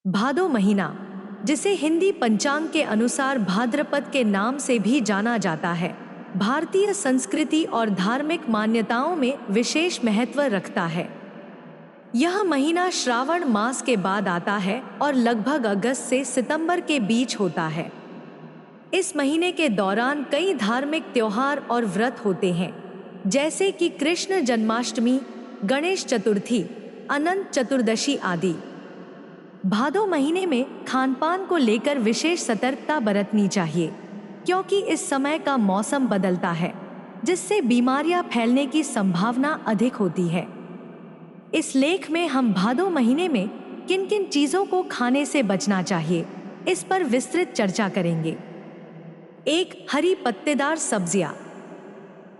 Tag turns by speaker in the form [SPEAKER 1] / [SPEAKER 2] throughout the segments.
[SPEAKER 1] भादो महीना, जिसे हिंदी पंचांग के अनुसार भाद्रपद के नाम से भी जाना जाता है, भारतीय संस्कृति और धार्मिक मान्यताओं में विशेष महत्व रखता है। यह महीना श्रावण मास के बाद आता है और लगभग अगस्त से सितंबर के बीच होता है। इस महीने के दौरान कई धार्मिक त्योहार और व्रत होते हैं, जैसे कि कृष्ण जन्माष्टमी, गणेश चतुर्थी, अनंत चतुर्दशी आदि। भादो महीने में खानपान को लेकर विशेष सतर्कता बरतनी चाहिए, क्योंकि इस समय का मौसम बदलता है, जिससे बीमारियां फैलने की संभावना अधिक होती है। इस लेख में हम भादो महीने में किन किन चीजों को खाने से बचना चाहिए, इस पर विस्तृत चर्चा करेंगे। 1. हरी पत्तेदार सब्जियां।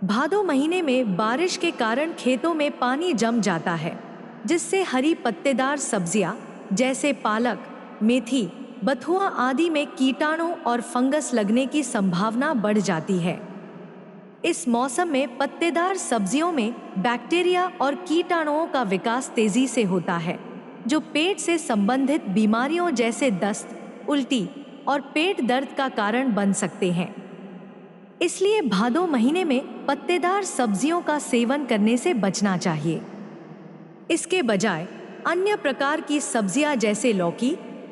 [SPEAKER 1] भादो महीने में बारिश के कारण खेतों में पानी जम जाता है, जिससे हरी पत्तेदार सब्जियां जैसे पालक, मेथी, बथुआ आदि में कीटाणु और फंगस लगने की संभावना बढ़ जाती है। इस मौसम में पत्तेदार सब्जियों में बैक्टीरिया और कीटाणुओं का विकास तेजी से होता है, जो पेट से संबंधित बीमारियों जैसे दस्त, उल्टी और पेट दर्द का कारण बन सकते हैं। इसलिए भादो महीने में पत्तेदार सब्जियों का सेवन करने से बचना चाहिए। इसके बजाय अन्य प्रकार की सब्जियां जैसे लौकी,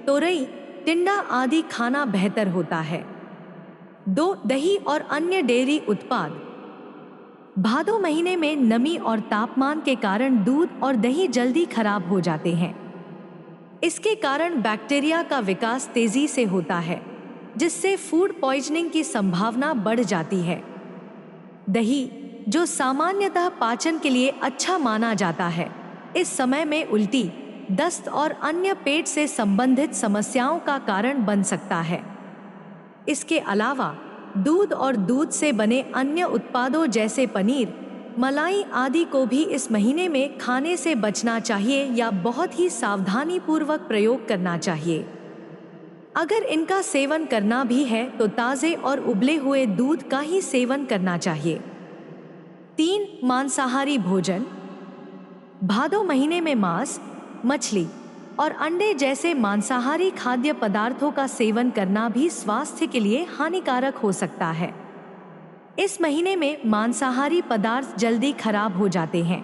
[SPEAKER 1] तोरई, टिंडा आदि खाना बेहतर होता है। 2. दही और अन्य डेयरी उत्पाद। भादो महीने में नमी और तापमान के कारण दूध और दही जल्दी खराब हो जाते हैं। इसके कारण बैक्टीरिया का विकास तेजी से होता है, जिससे फूड पॉइजनिंग की संभावना बढ़ जाती है। दही, जो सामान्यतः पाचन के लिए अच्छा माना जाता है, इस समय में उल्टी, दस्त और अन्य पेट से संबंधित समस्याओं का कारण बन सकता है। इसके अलावा दूध और दूध से बने अन्य उत्पादों जैसे पनीर, मलाई आदि को भी इस महीने में खाने से बचना चाहिए या बहुत ही सावधानी पूर्वक प्रयोग करना चाहिए। अगर इनका सेवन करना भी है तो ताजे और उबले हुए दूध का ही सेवन करना चाहिए। 3. मांसाहारी भोजन। भादो महीने में मांस, मछली और अंडे जैसे मांसाहारी खाद्य पदार्थों का सेवन करना भी स्वास्थ्य के लिए हानिकारक हो सकता है। इस महीने में मांसाहारी पदार्थ जल्दी खराब हो जाते हैं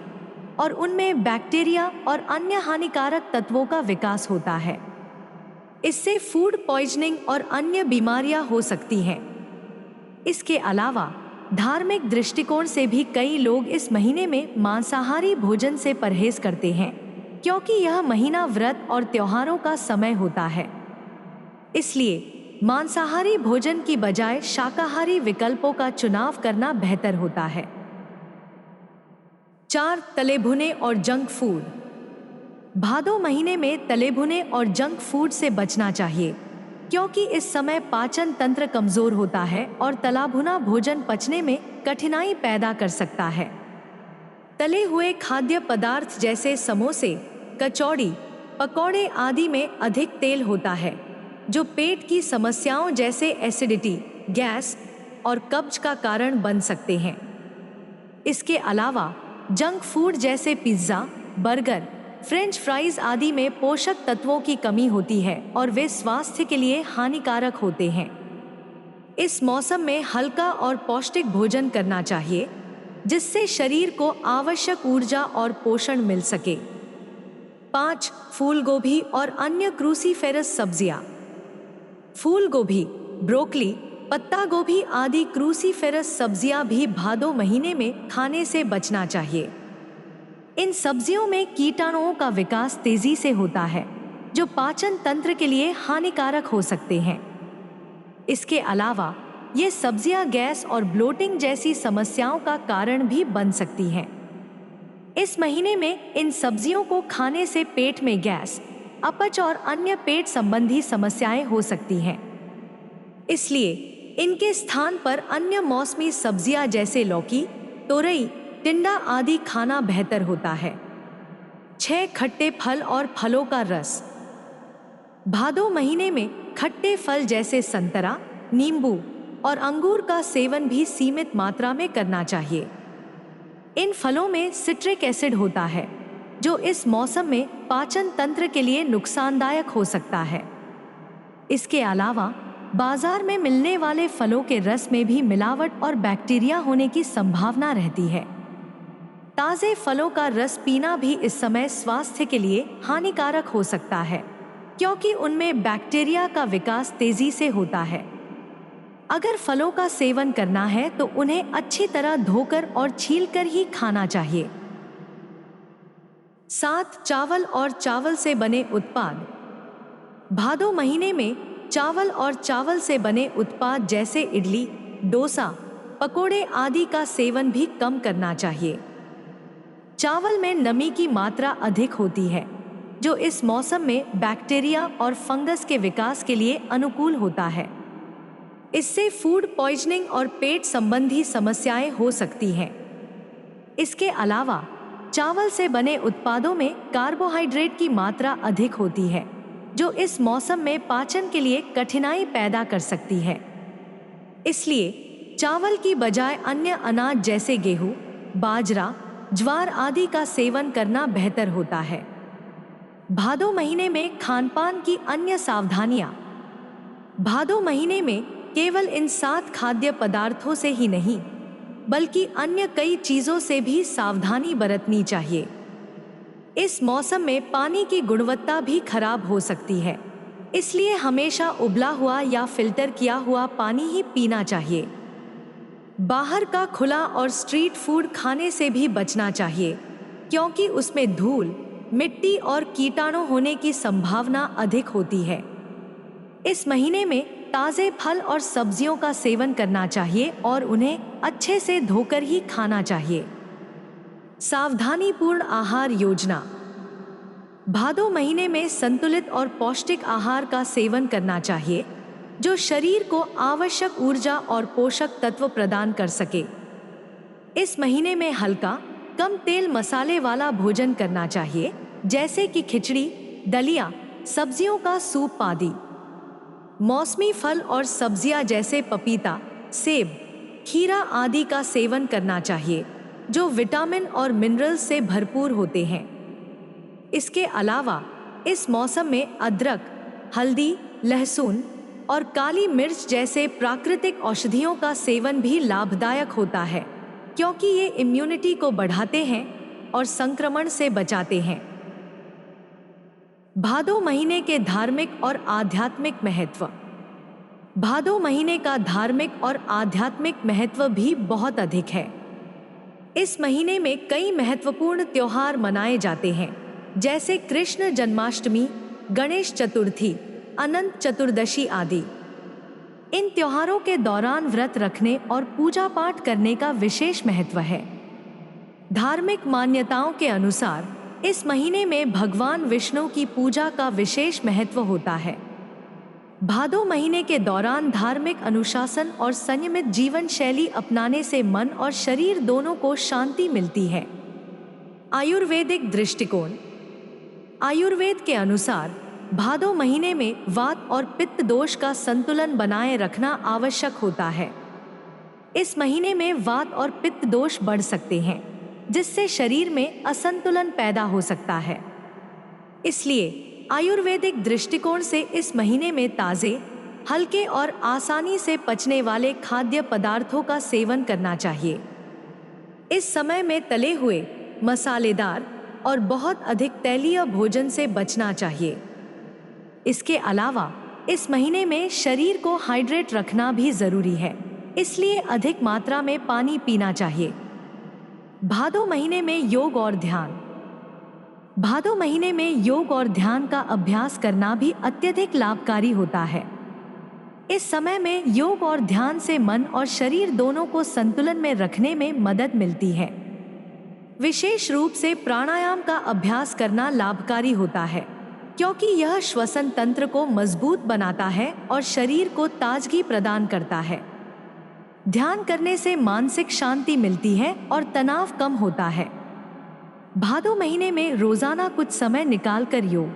[SPEAKER 1] और उनमें बैक्टीरिया और अन्य हानिकारक तत्वों का विकास होता है। इससे फूड पॉइजनिंग और अन्य बीमारियां हो सकती हैं। इसके अलावा धार्मिक दृष्टिकोण से भी कई लोग इस महीने में मांसाहारी भोजन से परहेज करते हैं, क्योंकि यह महीना व्रत और त्योहारों का समय होता है। इसलिए मांसाहारी भोजन की बजाय शाकाहारी विकल्पों का चुनाव करना बेहतर होता है। 4. तले भुने और जंक फूड। भादो महीने में तले भुने और जंक फूड से बचना चाहिए, क्योंकि इस समय पाचन तंत्र कमजोर होता है और तला भुना भोजन पचने में कठिनाई पैदा कर सकता है। तले हुए खाद्य पदार्थ जैसे समोसे, कचौड़ी, पकौड़े आदि में अधिक तेल होता है, जो पेट की समस्याओं जैसे एसिडिटी, गैस और कब्ज का कारण बन सकते हैं। इसके अलावा जंक फूड जैसे पिज्जा, बर्गर, फ्रेंच फ्राइज आदि में पोषक तत्वों की कमी होती है और वे स्वास्थ्य के लिए हानिकारक होते हैं। इस मौसम में हल्का और पौष्टिक भोजन करना चाहिए, जिससे शरीर को आवश्यक ऊर्जा और पोषण मिल सके। 5. फूल गोभी और अन्य क्रूसीफेरस सब्जियां। फूल गोभी, ब्रोकली, पत्ता गोभी आदि क्रूसीफेरस सब्जियां भी भादो महीने में खाने से बचना चाहिए। इन सब्जियों में कीटाणुओं का विकास तेजी से होता है, जो पाचन तंत्र के लिए हानिकारक हो सकते हैं। इसके अलावा ये सब्जियां गैस और ब्लोटिंग जैसी समस्याओं का कारण भी बन सकती हैं। इस महीने में इन सब्जियों को खाने से पेट में गैस, अपच और अन्य पेट संबंधी समस्याएं हो सकती हैं। इसलिए इनके स्थान पर अन्य मौसमी सब्जियां जैसे लौकी, तोरई, टिंडा आदि खाना बेहतर होता है। 6. खट्टे फल और फलों का रस। भादो महीने में खट्टे फल जैसे संतरा, नींबू और अंगूर का सेवन भी सीमित मात्रा में करना चाहिए। इन फलों में सिट्रिक एसिड होता है, जो इस मौसम में पाचन तंत्र के लिए नुकसानदायक हो सकता है। इसके अलावा बाजार में मिलने वाले फलों के रस में भी मिलावट और बैक्टीरिया होने की संभावना रहती है। ताजे फलों का रस पीना भी इस समय स्वास्थ्य के लिए हानिकारक हो सकता है, क्योंकि उनमें बैक्टीरिया का विकास तेजी से होता है। अगर फलों का सेवन करना है तो उन्हें अच्छी तरह धोकर और छीलकर ही खाना चाहिए। 7. चावल और चावल से बने उत्पाद। भादो महीने में चावल और चावल से बने उत्पाद जैसे इडली, डोसा, पकोड़े आदि का सेवन भी कम करना चाहिए। चावल में नमी की मात्रा अधिक होती है, जो इस मौसम में बैक्टीरिया और फंगस के विकास के लिए अनुकूल होता है। इससे फूड पॉइजनिंग और पेट संबंधी समस्याएं हो सकती हैं। इसके अलावा चावल से बने उत्पादों में कार्बोहाइड्रेट की मात्रा अधिक होती है, जो इस मौसम में पाचन के लिए कठिनाई पैदा कर सकती है। इसलिए चावल की बजाय अन्य अनाज जैसे गेहूं, बाजरा, ज्वार आदि का सेवन करना बेहतर होता है। भादो महीने में खानपान की अन्य सावधानियां। भादो महीने में केवल इन 7 खाद्य पदार्थों से ही नहीं, बल्कि अन्य कई चीजों से भी सावधानी बरतनी चाहिए। इस मौसम में पानी की गुणवत्ता भी खराब हो सकती है, इसलिए हमेशा उबला हुआ या फिल्टर किया हुआ पानी ही पीना चाहिए। बाहर का खुला और स्ट्रीट फूड खाने से भी बचना चाहिए, क्योंकि उसमें धूल, मिट्टी और कीटाणु होने की संभावना अधिक होती है। इस महीने में ताजे फल और सब्जियों का सेवन करना चाहिए और उन्हें अच्छे से धोकर ही खाना चाहिए। सावधानीपूर्ण आहार योजना। भादो महीने में संतुलित और पौष्टिक आहार का सेवन करना चाहिए, जो शरीर को आवश्यक ऊर्जा और पोषक तत्व प्रदान कर सके। इस महीने में हल्का, कम तेल मसाले वाला भोजन करना चाहिए, जैसे कि खिचड़ी, दलिया, सब्जियों का सूप आदि। मौसमी फल और सब्जियां जैसे पपीता, सेब, खीरा आदि का सेवन करना चाहिए, जो विटामिन और मिनरल्स से भरपूर होते हैं। इसके अलावा इस मौसम में अदरक, हल्दी, लहसुन और काली मिर्च जैसे प्राकृतिक औषधियों का सेवन भी लाभदायक होता है, क्योंकि ये इम्यूनिटी को बढ़ाते हैं और संक्रमण से बचाते हैं। भादो महीने के धार्मिक और आध्यात्मिक महत्व। भादो महीने का धार्मिक और आध्यात्मिक महत्व भी बहुत अधिक है। इस महीने में कई महत्वपूर्ण त्योहार मनाए जाते हैं, जैसे कृष्ण जन्माष्टमी, गणेश चतुर्थी, अनंत चतुर्दशी आदि। इन त्योहारों के दौरान व्रत रखने और पूजा पाठ करने का विशेष महत्व है। धार्मिक मान्यताओं के अनुसार इस महीने में भगवान विष्णु की पूजा का विशेष महत्व होता है। भादो महीने के दौरान धार्मिक अनुशासन और संयमित जीवन शैली अपनाने से मन और शरीर दोनों को शांति मिलती है। आयुर्वेदिक दृष्टिकोण। आयुर्वेद के अनुसार भादो महीने में वात और पित्त दोष का संतुलन बनाए रखना आवश्यक होता है। इस महीने में वात और पित्त दोष बढ़ सकते हैं, जिससे शरीर में असंतुलन पैदा हो सकता है। इसलिए आयुर्वेदिक दृष्टिकोण से इस महीने में ताजे, हल्के और आसानी से पचने वाले खाद्य पदार्थों का सेवन करना चाहिए। इस समय में तले हुए, मसालेदार और बहुत अधिक तैलीय भोजन से बचना चाहिए। इसके अलावा इस महीने में शरीर को हाइड्रेट रखना भी जरूरी है, इसलिए अधिक मात्रा में पानी पीना चाहिए। भादो महीने में योग और ध्यान। भादो महीने में योग और ध्यान का अभ्यास करना भी अत्यधिक लाभकारी होता है। इस समय में योग और ध्यान से मन और शरीर दोनों को संतुलन में रखने में मदद मिलती है। विशेष रूप से प्राणायाम का अभ्यास करना लाभकारी होता है, क्योंकि यह श्वसन तंत्र को मजबूत बनाता है और शरीर को ताजगी प्रदान करता है। ध्यान करने से मानसिक शांति मिलती है और तनाव कम होता है। भादो महीने में रोजाना कुछ समय निकालकर योग,